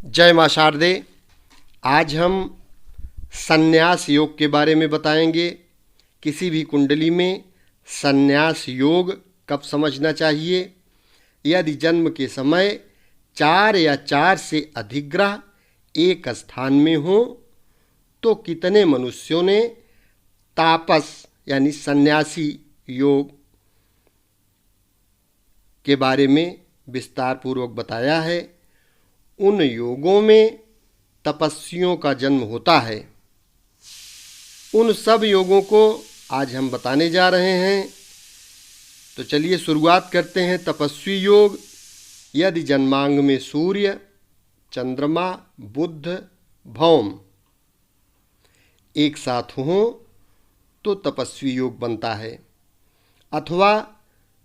जय मां शारदे। आज हम संन्यास योग के बारे में बताएंगे। किसी भी कुंडली में संन्यास योग कब समझना चाहिए, यदि जन्म के समय 4 या 4 से अधिक ग्रह एक स्थान में हो तो कितने मनुष्यों ने तापस यानी सन्यासी योग के बारे में विस्तार पूर्वक बताया है। उन योगों में तपस्वियों का जन्म होता है। उन सब योगों को आज हम बताने जा रहे हैं। तो चलिए शुरुआत करते हैं। तपस्वी योग, यदि जन्मांग में सूर्य, चंद्रमा, बुध, भौम एक साथ हों तो तपस्वी योग बनता है, अथवा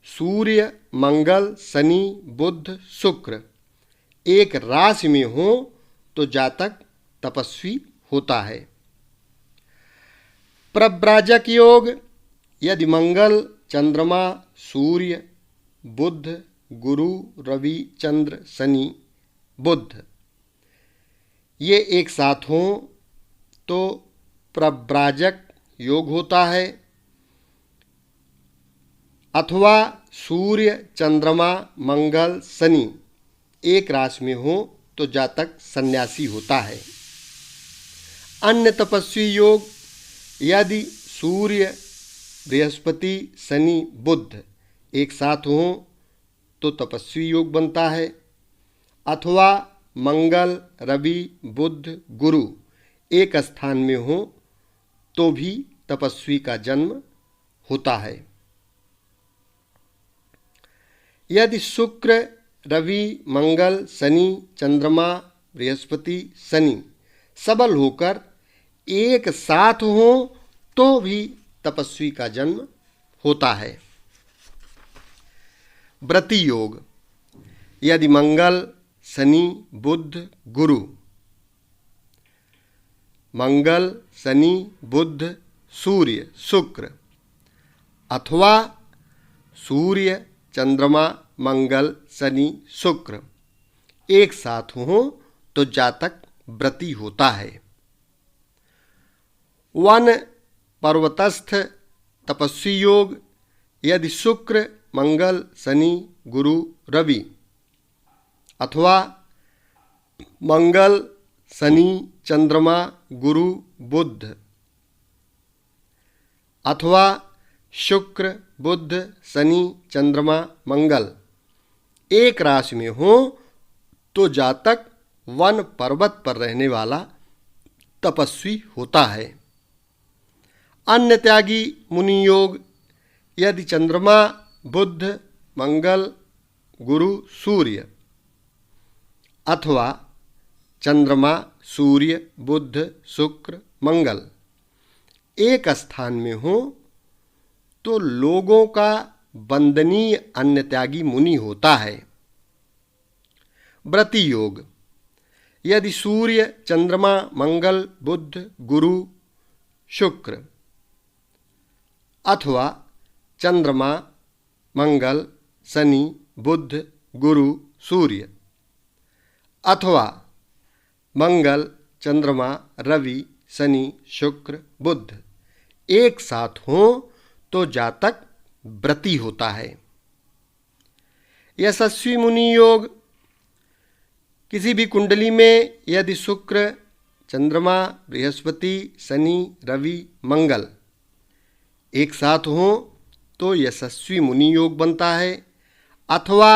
सूर्य, मंगल, शनि, बुध, शुक्र एक राशि में हो तो जातक तपस्वी होता है। प्रव्राजक योग, यदि मंगल, चंद्रमा, सूर्य, बुध, गुरु, रवि, चंद्र, शनि, बुध ये एक साथ हों तो प्रव्राजक योग होता है, अथवा सूर्य, चंद्रमा, मंगल, शनि एक राशि में हो तो जातक सन्यासी होता है। अन्य तपस्वी योग, यदि सूर्य, बृहस्पति, शनि, बुध एक साथ हों तो तपस्वी योग बनता है, अथवा मंगल, रवि, बुध, गुरु एक स्थान में हो तो भी तपस्वी का जन्म होता है। यदि शुक्र, रवि, मंगल, शनि, चंद्रमा, बृहस्पति, शनि सबल होकर एक साथ हो तो भी तपस्वी का जन्म होता है। व्रती योग, यदि मंगल, शनि, बुध, गुरु, मंगल, शनि, बुध, सूर्य, शुक्र अथवा सूर्य, चंद्रमा, मंगल, शनि, शुक्र एक साथ हो तो जातक व्रती होता है। वन पर्वतस्थ तपस्वी योग, यदि शुक्र, मंगल, शनि, गुरु, रवि अथवा मंगल, शनि, चंद्रमा, गुरु, बुध अथवा शुक्र, बुध, शनि, चंद्रमा, मंगल एक राशि में हो तो जातक वन पर्वत पर रहने वाला तपस्वी होता है। अन्य त्यागी मुनि योग, यदि चंद्रमा, बुध, मंगल, गुरु, सूर्य अथवा चंद्रमा, सूर्य, बुध, शुक्र, मंगल एक स्थान में हो तो लोगों का वंदनीय अन्य त्यागी मुनि होता है। व्रती योग, यदि सूर्य, चंद्रमा, मंगल, बुध, गुरु, शुक्र अथवा चंद्रमा, मंगल, शनि, बुध, गुरु, सूर्य अथवा मंगल, चंद्रमा, रवि, शनि, शुक्र, बुध एक साथ हों तो जातक व्रती होता है। यशस्वी मुनि योग, किसी भी कुंडली में यदि शुक्र, चंद्रमा, बृहस्पति, शनि, रवि, मंगल एक साथ हों तो यशस्वी मुनि योग बनता है, अथवा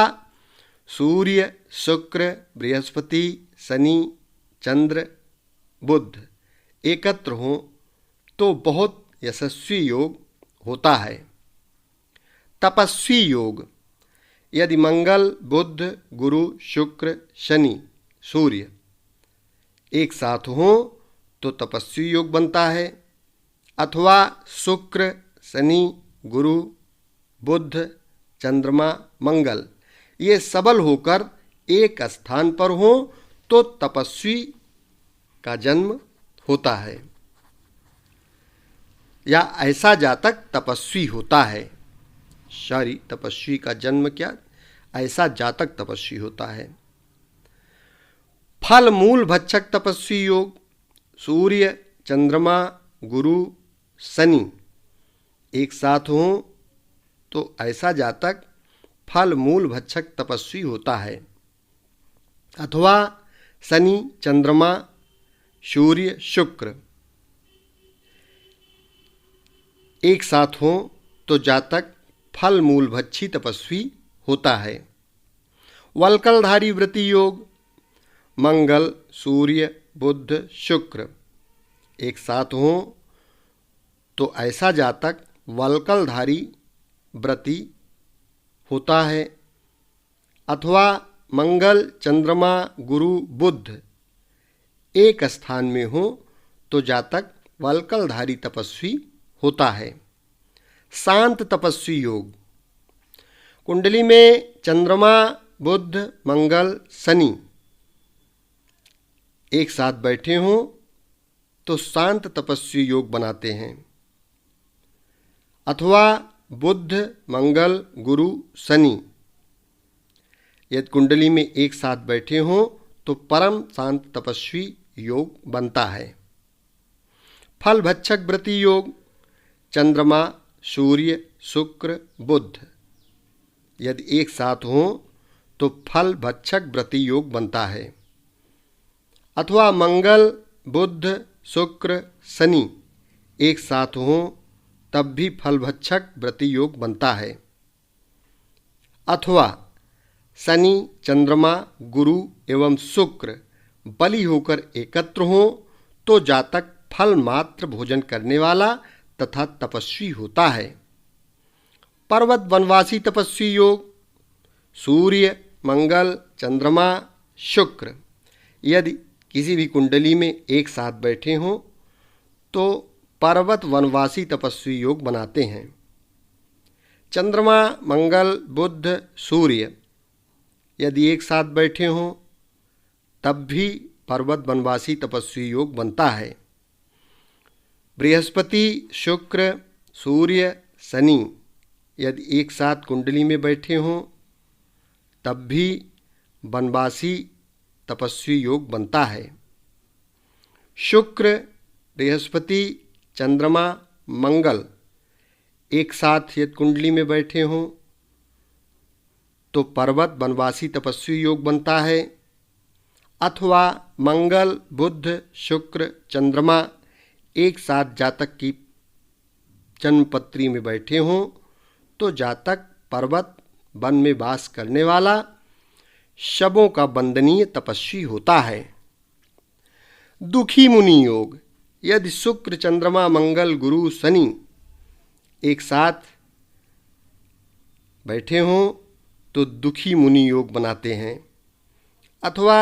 सूर्य, शुक्र, बृहस्पति, शनि, चंद्र, बुध एकत्र हों तो बहुत यशस्वी योग होता है। तपस्वी योग, यदि मंगल, बुध, गुरु, शुक्र, शनि, सूर्य एक साथ हों तो तपस्वी योग बनता है, अथवा शुक्र, शनि, गुरु, बुध, चंद्रमा, मंगल ये सबल होकर एक स्थान पर हों तो तपस्वी का जन्म होता है, या ऐसा जातक तपस्वी होता है। सॉरी, तपस्वी का जन्म क्या, ऐसा जातक तपस्वी होता है। फल मूल भक्षक तपस्वी योग। सूर्य, चंद्रमा, गुरु, शनि एक साथ हों तो ऐसा जातक फल मूल भक्षक तपस्वी होता है। अथवा शनि, चंद्रमा, सूर्य, शुक्र एक साथ हों तो जातक फल मूल भक्षी तपस्वी होता है। वल्कलधारी व्रति योग। मंगल, सूर्य, बुध, शुक्र एक साथ हों तो ऐसा जातक वल्कलधारी व्रति होता है। अथवा मंगल, चंद्रमा, गुरु, बुध एक स्थान में हो तो जातक वल्कलधारी तपस्वी होता है। शांत तपस्वी योग। कुंडली में चंद्रमा, बुध, मंगल, शनि एक साथ बैठे हों तो शांत तपस्वी योग बनाते हैं। अथवा बुध, मंगल, गुरु, शनि यदि कुंडली में एक साथ बैठे हों तो परम शांत तपस्वी योग बनता है। फल भक्षक व्रति योग। चंद्रमा, सूर्य, शुक्र, बुध यदि एक साथ हों तो फल भक्षक व्रति योग बनता है। अथवा मंगल, बुध, शुक्र, शनि एक साथ हों तब भी फल भक्षक व्रति योग बनता है। अथवा शनि, चंद्रमा, गुरु एवं शुक्र बलि होकर एकत्र हों तो जातक फल मात्र भोजन करने वाला तथा तपस्वी होता है। पर्वत वनवासी तपस्वी योग। सूर्य, मंगल, चंद्रमा, शुक्र यदि किसी भी कुंडली में एक साथ बैठे हों तो पर्वत वनवासी तपस्वी योग बनाते हैं। चंद्रमा, मंगल, बुध, सूर्य यदि एक साथ बैठे हों तब भी पर्वत वनवासी तपस्वी योग बनता है। बृहस्पति, शुक्र, सूर्य, शनि यदि एक साथ कुंडली में बैठे हों तब भी वनवासी तपस्वी योग बनता है। शुक्र, बृहस्पति, चंद्रमा, मंगल एक साथ यदि कुंडली में बैठे हों तो पर्वत वनवासी तपस्वी योग बनता है। अथवा मंगल, बुध, शुक्र, चंद्रमा एक साथ जातक की जन्मपत्री में बैठे हों तो जातक पर्वत वन में वास करने वाला शबों का वंदनीय तपस्वी होता है। दुखी मुनि योग। यदि शुक्र, चंद्रमा, मंगल, गुरु, शनि एक साथ बैठे हों तो दुखी मुनि योग बनाते हैं। अथवा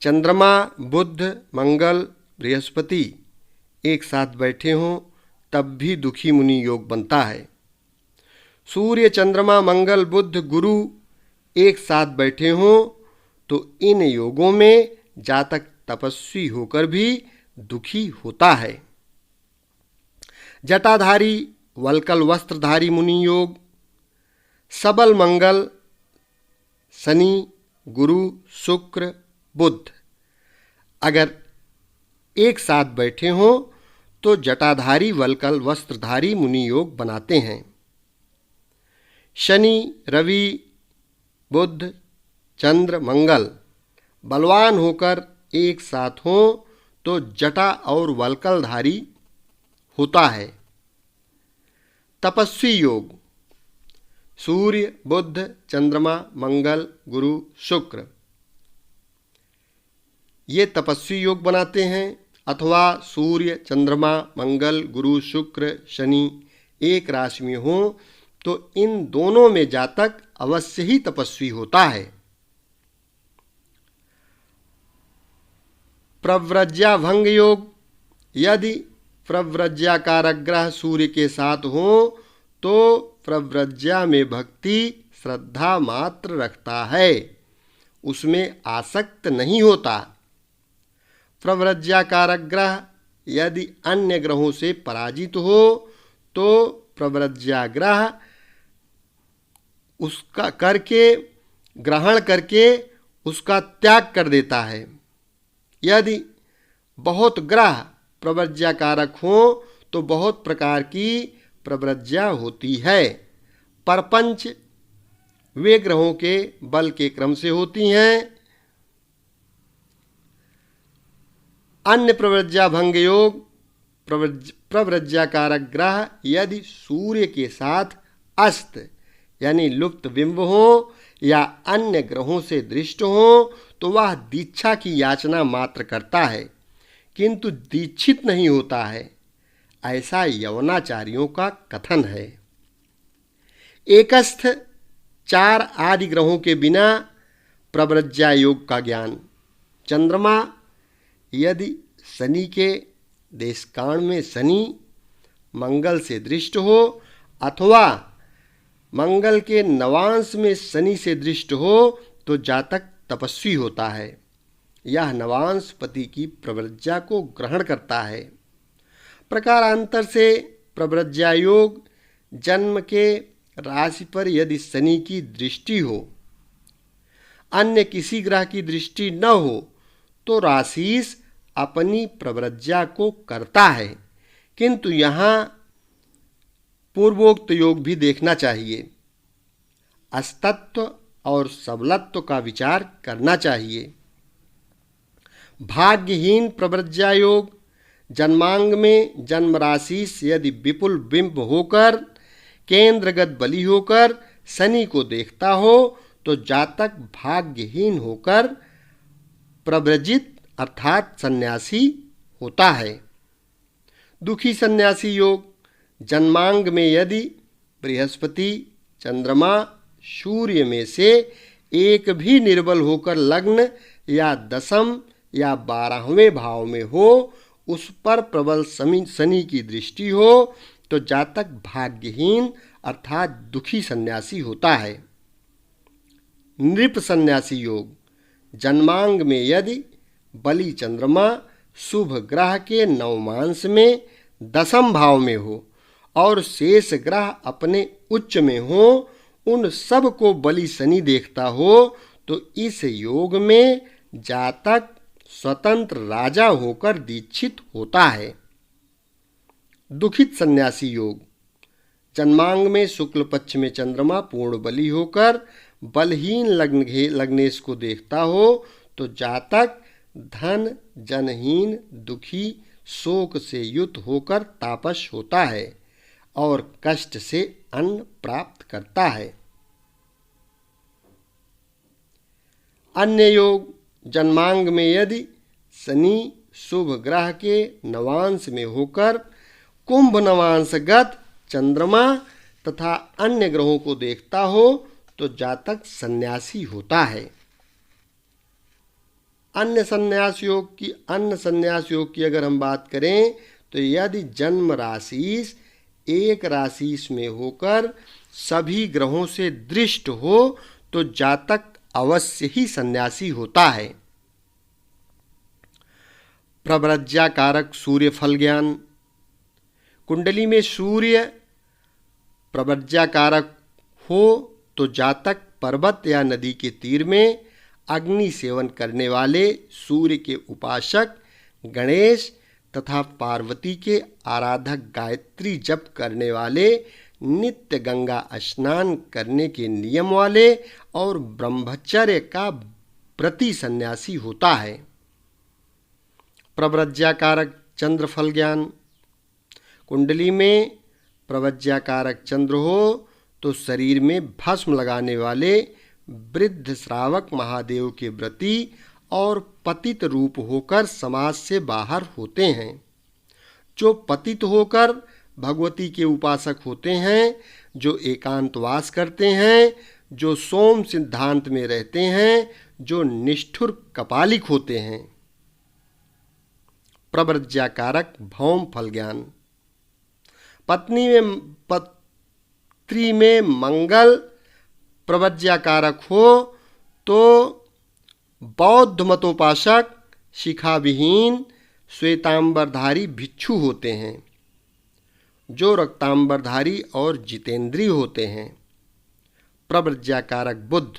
चंद्रमा, बुध, मंगल, बृहस्पति एक साथ बैठे हों तब भी दुखी मुनि योग बनता है। सूर्य, चंद्रमा, मंगल, बुध, गुरु एक साथ बैठे हों तो इन योगों में जातक तपस्वी होकर भी दुखी होता है। जटाधारी वल्कल वस्त्रधारी मुनि योग। सबल मंगल, शनि, गुरु, शुक्र, बुध अगर एक साथ बैठे हों तो जटाधारी वल्कल वस्त्रधारी मुनि योग बनाते हैं। शनि, रवि, बुध, चंद्र, मंगल बलवान होकर एक साथ हों तो जटा और वल्कलधारी होता है। तपस्वी योग। सूर्य, बुध, चंद्रमा, मंगल, गुरु, शुक्र ये तपस्वी योग बनाते हैं। अथवा सूर्य, चंद्रमा, मंगल, गुरु, शुक्र, शनि एक राशि में हों तो इन दोनों में जातक अवश्य ही तपस्वी होता है। प्रव्रज्याभंग योग। यदि प्रव्रज्याकारक ग्रह सूर्य के साथ हो तो प्रव्रज्या में भक्ति श्रद्धा मात्र रखता है, उसमें आसक्त नहीं होता। प्रव्रज्याकारक ग्रह यदि अन्य ग्रहों से पराजित हो तो प्रव्रज्या ग्रह उसका ग्रहण करके उसका त्याग कर देता है। यदि बहुत ग्रह प्रव्रज्या कारक हों तो बहुत प्रकार की प्रव्रज्या होती है। परपंच वे ग्रहों के बल के क्रम से होती हैं। अन्य प्रव्रज्या भंग योग प्रव्रज्या कारक ग्रह यदि सूर्य के साथ अस्त यानी लुप्त बिंब हो या अन्य ग्रहों से दृष्ट हो तो वह दीक्षा की याचना मात्र करता है किंतु दीक्षित नहीं होता है, ऐसा यवनाचार्यों का कथन है। एकस्थ 4 आदि ग्रहों के बिना प्रव्रज्या योग का ज्ञान। चंद्रमा यदि शनि के देशकाण में शनि मंगल से दृष्ट हो अथवा मंगल के नवांश में शनि से दृष्ट हो तो जातक तपस्वी होता है। यह नवांश पति की प्रव्रज्या को ग्रहण करता है। प्रकारांतर से प्रव्रज्या योग जन्म के राशि पर यदि शनि की दृष्टि हो, अन्य किसी ग्रह की दृष्टि न हो तो राशिस अपनी प्रव्रज्या को करता है, किंतु यहाँ पूर्वोक्त योग भी देखना चाहिए। अस्तत्व और सबलत्व का विचार करना चाहिए। भाग्यहीन प्रव्रज्या योग जन्मांग में जन्म राशि से यदि विपुल बिंब होकर केंद्रगत बली होकर शनि को देखता हो तो जातक भाग्यहीन होकर प्रव्रजित अर्थात सन्यासी होता है। दुखी सन्यासी योग जन्मांग में यदि बृहस्पति चंद्रमा सूर्य में से एक भी निर्बल होकर लग्न या दशम या 12वें भाव में हो, उस पर प्रबल शनि की दृष्टि हो तो जातक भाग्यहीन अर्थात दुखी सन्यासी होता है। नृप सन्यासी योग जन्मांग में यदि बलि चंद्रमा शुभ ग्रह के नवमांश में दशम भाव में हो और शेष ग्रह अपने उच्च में हो, उन सब को बलि शनि देखता हो तो इस योग में जातक स्वतंत्र राजा होकर दीक्षित होता है। दुखित सन्यासी योग जन्मांग में शुक्ल पक्ष में चंद्रमा पूर्ण बली होकर बलहीन लग्नेश को देखता हो तो जातक धन जनहीन दुखी शोक से युक्त होकर तापस होता है और कष्ट से अन्न प्राप्त करता है। अन्य योग जन्मांग में यदि शनि शुभ ग्रह के नवांश में होकर कुंभ नवांशगत चंद्रमा तथा अन्य ग्रहों को देखता हो तो जातक सन्यासी होता है। अन्य संन्यास योग की अगर हम बात करें तो यदि जन्म राशि एक राशि में होकर सभी ग्रहों से दृष्ट हो तो जातक अवश्य ही सन्यासी होता है। प्रव्रज्या कारक सूर्य फल ज्ञान कुंडली में सूर्य प्रव्रज्या कारक हो तो जातक पर्वत या नदी के तीर में अग्नि सेवन करने वाले सूर्य के उपासक गणेश तथा पार्वती के आराधक गायत्री जप करने वाले नित्य गंगा स्नान करने के नियम वाले और ब्रह्मचर्य का व्रती सन्यासी होता है। प्रव्रज्या कारक चंद्र फल ज्ञान कुंडली में प्रव्रज्या कारक चंद्र हो तो शरीर में भस्म लगाने वाले वृद्ध श्रावक महादेव के व्रती और पतित रूप होकर समाज से बाहर होते हैं। जो पतित होकर भगवती के उपासक होते हैं, जो एकांतवास करते हैं, जो सोम सिद्धांत में रहते हैं, जो निष्ठुर कपालिक होते हैं। प्रव्रज्या कारक भौम फल ज्ञान पत्री में मंगल प्रव्रज्या कारक हो तो बौद्ध मतोपासक शिखा विहीन श्वेतांबरधारी भिक्षु होते हैं, जो रक्तांबरधारी और जितेंद्रीय होते हैं। प्रव्रज्या कारक बुध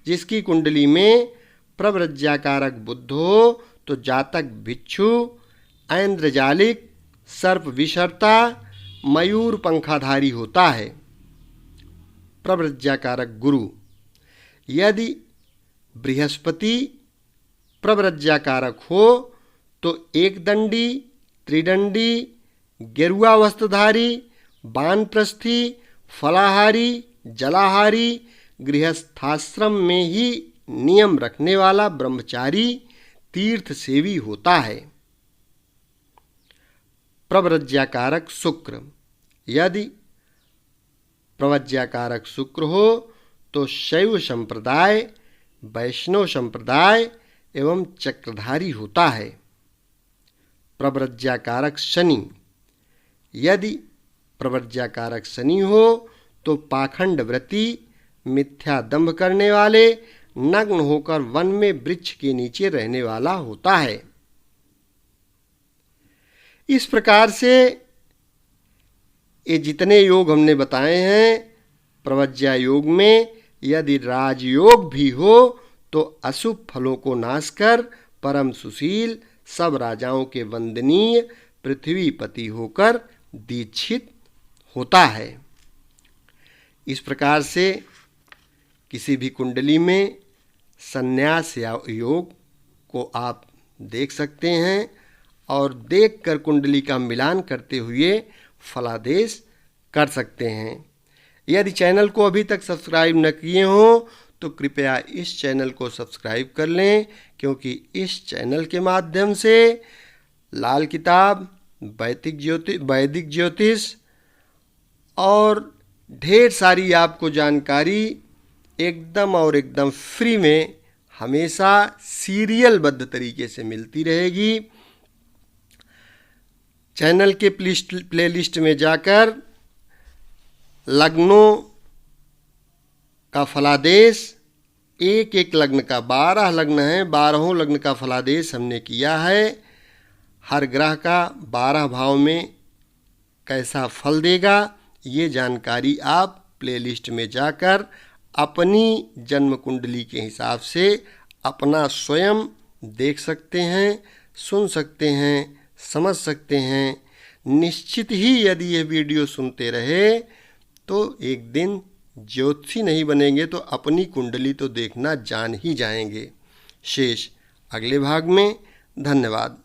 जिसकी कुंडली में प्रव्रज्याकारक बुध हो तो जातक भिक्षु, ऐन्द्रजालिक, सर्प विशर्ता, मयूर पंखाधारी होता है। प्रव्रज्याकारक गुरु, यदि बृहस्पति प्रव्रज्याकारक हो तो एकदंडी, त्रिदंडी, गेरुआ वस्त्रधारी, वानप्रस्थी, फलाहारी, जलाहारी, गृहस्थाश्रम में ही नियम रखने वाला ब्रह्मचारी, तीर्थ सेवी होता है। प्रव्रज्याकारक शुक्र, यदि प्रव्रज्याकारक शुक्र हो तो शैव संप्रदाय, वैष्णव संप्रदाय एवं चक्रधारी होता है। प्रव्रज्याकारक शनि, यदि प्रव्रज्याकारक शनि हो तो पाखंड व्रती, मिथ्या दंभ करने वाले, नग्न होकर वन में वृक्ष के नीचे रहने वाला होता है। इस प्रकार से ये जितने योग हमने बताए हैं, प्रव्रज्या योग में यदि राजयोग भी हो तो अशुभ फलों को नाश कर परम सुशील, सब राजाओं के वंदनीय पृथ्वीपति होकर दीक्षित होता है। इस प्रकार से किसी भी कुंडली में संन्यास या योग को आप देख सकते हैं और देखकर कुंडली का मिलान करते हुए फलादेश कर सकते हैं। यदि चैनल को अभी तक सब्सक्राइब न किए हों तो कृपया इस चैनल को सब्सक्राइब कर लें, क्योंकि इस चैनल के माध्यम से लाल किताब, वैदिक ज्योतिष और ढेर सारी आपको जानकारी एकदम फ्री में हमेशा सीरियलबद्ध तरीके से मिलती रहेगी। चैनल के प्लेलिस्ट में जाकर लग्नों का फलादेश, एक एक लग्न का 12 लग्न है, 12 लग्न का फलादेश हमने किया है। हर ग्रह का 12 भाव में कैसा फल देगा, ये जानकारी आप प्लेलिस्ट में जाकर अपनी जन्म कुंडली के हिसाब से अपना स्वयं देख सकते हैं, सुन सकते हैं, समझ सकते हैं। निश्चित ही यदि ये वीडियो सुनते रहे तो एक दिन ज्योतिषी नहीं बनेंगे तो अपनी कुंडली तो देखना जान ही जाएंगे। शेष अगले भाग में। धन्यवाद।